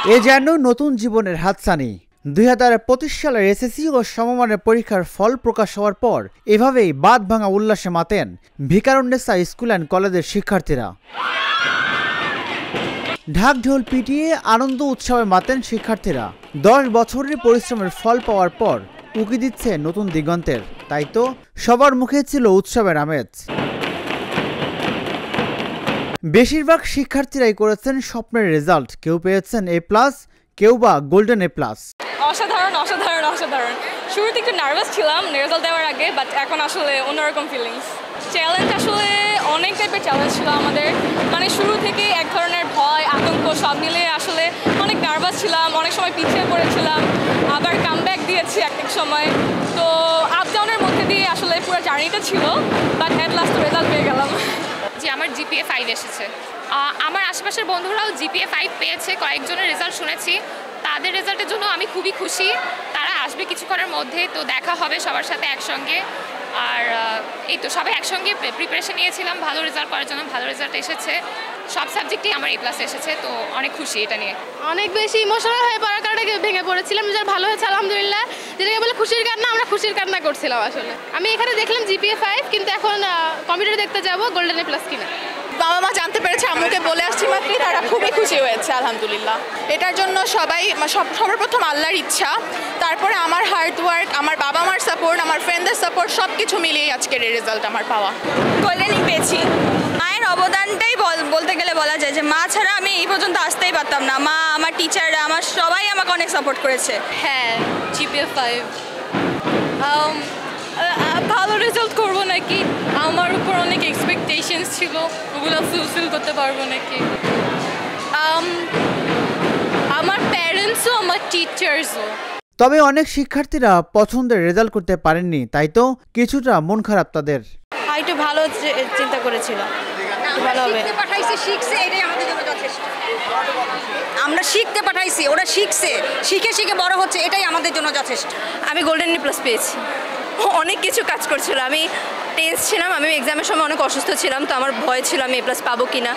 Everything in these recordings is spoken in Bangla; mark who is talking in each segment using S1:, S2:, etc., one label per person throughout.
S1: এ যেন নতুন জীবনের হাতছানি। 2025 সালের এসএসসি ও সমমানের পরীক্ষার ফল প্রকাশ হওয়ার পর এভাবেই বাঁধ ভাঙা উল্লাসে মাতেন ভিকারুননিসা স্কুল অ্যান্ড কলেজের শিক্ষার্থীরা। ঢাক ঢোল পিটিয়ে আনন্দ উৎসবে মাতেন শিক্ষার্থীরা। 10 বছরের পরিশ্রমের ফল পাওয়ার পর উকি দিচ্ছে নতুন দিগন্তের। তাই তো সবার মুখে ছিল উৎসবের আমেজ। বেশিরভাগ শিক্ষার্থীরাই করেছেন স্বপ্নের রেজাল্ট। কেউ পেয়েছেন A+, কেউ বা গোল্ডেন A+।
S2: অসাধারণ অসাধারণ অসাধারণ। শুরুতে একটু নার্ভাস ছিলাম রেজাল্ট দেওয়ার আগে, বাট এখন আসলে অন্যরকম ফিলিংস। চ্যালেঞ্জ আসলে অনেক টাইপের চ্যালেঞ্জ ছিল আমাদের, মানে শুরু থেকে এক ধরনের ভয় আতঙ্ক সব মিলিয়ে আসলে অনেক নার্ভাস ছিলাম, অনেক সময় পিছিয়ে পড়েছিলাম, আবার কামব্যাক দিয়েছি এক সময়। তো আপ ডাউনের মধ্যে দিয়ে আসলে পুরো জার্নিটা ছিল, বাট অ্যাট লাস্ট রেজাল্ট পেয়ে গেলাম।
S3: যে আমার GPA 5 এসেছে। আমার আশেপাশের বন্ধুরাও GPA 5 পেয়েছে, কয়েকজনের রেজাল্ট শুনেছি। তাদের রেজাল্টের জন্য আমি খুবই খুশি। তারা আসবে কিছুক্ষণের মধ্যে, তো দেখা হবে সবার সাথে একসঙ্গে। আর এই তো সবাই একসঙ্গে প্রিপারেশন নিয়েছিলাম ভালো রেজাল্ট করার জন্য। ভালো রেজাল্ট এসেছে, সব সাবজেক্টেই আমার A+ এসেছে, তো অনেক খুশি এটা নিয়ে।
S4: অনেক বেশি ইমোশনাল হয়ে পড়ার কারণে ভেঙে পড়েছিলাম। রেজাল্ট ভালো হয়েছে আলহামদুলিল্লাহ, যেটাকে বলে খুশির কান্না। আমরা খুশির কান্না করছিলাম আসলে। আমি এখানে দেখলাম GPA 5, কিন্তু এখন কম্পিউটার দেখতে যাব গোল্ডেন A+ কিনা।
S5: বাবা মা জানতে পেরেছে, আম্মুকে বলে আসছি মাত্রই, তারা খুবই খুশি হয়েছে আলহামদুলিল্লাহ। এটার জন্য সবার প্রথম আল্লাহর ইচ্ছা, তারপরে আমার হার্ড ওয়ার্ক, আমার বাবা মার সাপোর্ট, আমার ফ্রেন্ডদের সাপোর্ট, সব কিছু মিলিয়ে আজকের এই রেজাল্ট আমার পাওয়া।
S2: গোল্ডেনই পেয়েছি। মায়ের অবদানটাই বলতে গেলে বলা যায় যে মা ছাড়া আমি এই পর্যন্ত আসতেই পারতাম না। মা, আমার টিচাররা, আমার সবাই আমাকে অনেক সাপোর্ট করেছে।
S3: হ্যাঁ, GPA 5
S2: ভালো রেজাল্ট করবো নাকি, আমার উপর অনেক এক্সপেকটেশনস ছিল, ওগুলো ফুলফিল করতে পারবো নাকি। আমার প্যারেন্টসও, আমার টিচার্সও।
S1: তবে অনেক শিক্ষার্থীরা পছন্দের রেজাল্ট করতে পারেননি, তাই তো কিছুটা মন খারাপ তাদের।
S2: একটু ভালো চিন্তা করেছিল, ভালো হবে।
S5: শিখছে, এটাই আমাদের জন্য যথেষ্ট।
S2: আমরা শিখতে পাঠাইছি, ওরা শিখছে, শিখে শিখে বড় হচ্ছে, এটাই আমাদের জন্য যথেষ্ট। আমি গোল্ডেন A+ পেয়েছি। অনেক কিছু কাজ করছিল, আমি টেন্স ছিলাম। আমি এক্সামের সময় অনেক অসুস্থ ছিলাম, তো আমার ভয় ছিল আমি A+ পাবো কিনা।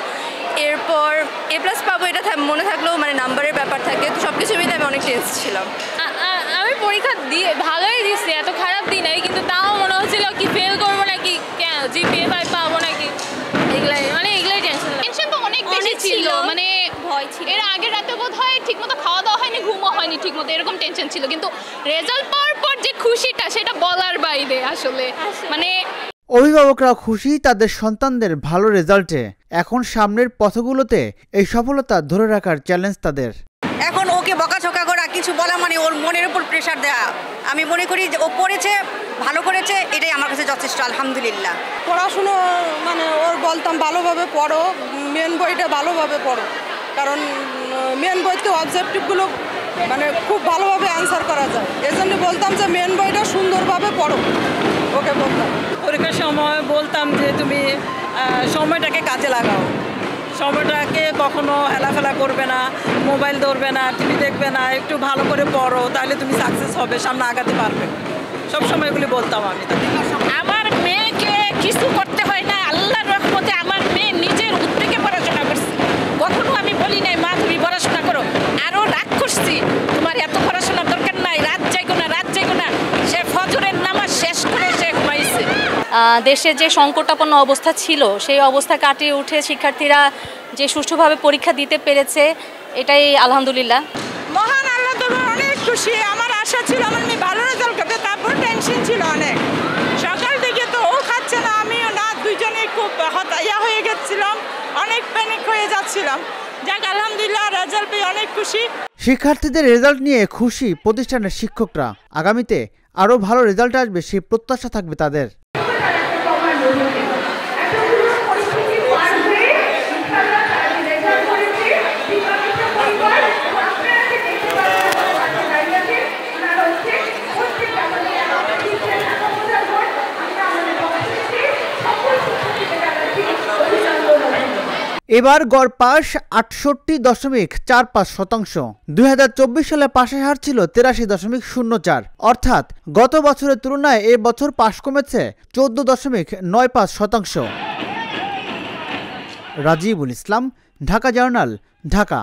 S2: এরপর A+ পাবো এটা মনে থাকলেও মানে নাম্বারের ব্যাপার থাকে, তো সব কিছু মিলে আমি অনেক টেন্স ছিলাম। আমি পরীক্ষা দিয়ে ভালোই দিচ্ছি, এত খারাপ দিই নাই, কিন্তু তাও মনে হচ্ছিল কি ফেল করবো নাকি, কেন GPA 5 পাবো নাকি, এগুলাই টেনশন
S4: তো অনেক বেশি ছিল, মানে
S2: ভয় ছিল।
S4: এর আগের রাতে বোধহয় ঠিকমতো খাওয়া দাওয়া হয়নি, ঘুমও হয়নি ঠিকমতো, এরকম টেনশন ছিল। কিন্তু রেজাল্ট পাওয়ার পর যে খুশিটা, সেটা বলার বাইরে আসলে। মানে
S1: অভিভাবকরা খুশি তাদের সন্তানদের ভালো রেজাল্টে। এখন সামনের পথগুলোতে এই সফলতা ধরে রাখার চ্যালেঞ্জ তাদের।
S5: এখন ওকে বকাঝকা করা, কিছু বলা মানে ওর মনের উপর প্রেশার দেওয়া। আমি মনে করি যে ও পড়েছে, ভালো করেছে, এটাই আমার কাছে যথেষ্ট আলহামদুলিল্লাহ।
S6: পড়াশুনো মানে ওর বলতাম ভালোভাবে পড়ো, মেন বইটা ভালোভাবে পড়ো, কারণ মেন বইতে অবজেক্টিভগুলো মানে খুব ভালোভাবে অ্যান্সার করা যায়। এজন্য বলতাম যে মেন বইটা সুন্দরভাবে পড়ো, ওকে বলতাম। পরীক্ষার সময় বলতাম যে তুমি সময়টাকে কাজে লাগাও, সময়টাকে কখনো হেলাফেলা করবে না, মোবাইল ধরবে না, টিভি দেখবে না, একটু ভালো করে পড়ো, তাহলে তুমি সাকসেস হবে, সামনে আগাতে পারবে। সব সময় এগুলি বলতাম আমি।
S4: আমার মেয়েকে কিছু করতে হয় না, আল্লাহর রহমতে আমার মেয়ে নিজের উদ্যোগে পড়াশোনা করছে। কখনো আমি বলি নাই মা তুমি পড়াশোনা করো, আরও রাগ করছি তোমার এত পড়াশোনার দরকার নাই, রাত যাইগো না। সে ফজরের নামাজ শেষ করে সে ঘুমাইছে।
S3: দেশে যে সংকটাপন্ন অবস্থা ছিল, সেই অবস্থা কাটিয়ে উঠে শিক্ষার্থীরা যে সুষ্ঠুভাবে পরীক্ষা দিতে পেরেছে, এটাই আলহামদুলিল্লাহ।
S6: মহান আল্লাহ তোমার অনেক খুশি। আমার আশা ছিল আমার মেয়ে ভালো রেজাল্ট করবে, তারপর টেনশন ছিল অনেক। সকাল থেকে তো ও খাচ্ছে না, আমিও না, দুইজনেই খুব হতাশা হয়ে গেছিলাম, অনেক প্যানিক হয়ে যাচ্ছিলাম। যাক আলহামদুলিল্লাহ রেজাল্ট পেয়ে অনেক খুশি।
S1: শিক্ষার্থীদের রেজাল্ট নিয়ে খুশি প্রতিষ্ঠানের শিক্ষকরা। আগামীতে আরও ভালো রেজাল্ট আসবে সেই প্রত্যাশা থাকবে তাদের। এবার গড় পাস 68.45%। 2024 সালে পাশের হার ছিল 83.04, অর্থাৎ গত বছরের তুলনায় এ বছর পাস কমেছে 14.95%। রাজিবুল ইসলাম, ঢাকা জার্নাল, ঢাকা।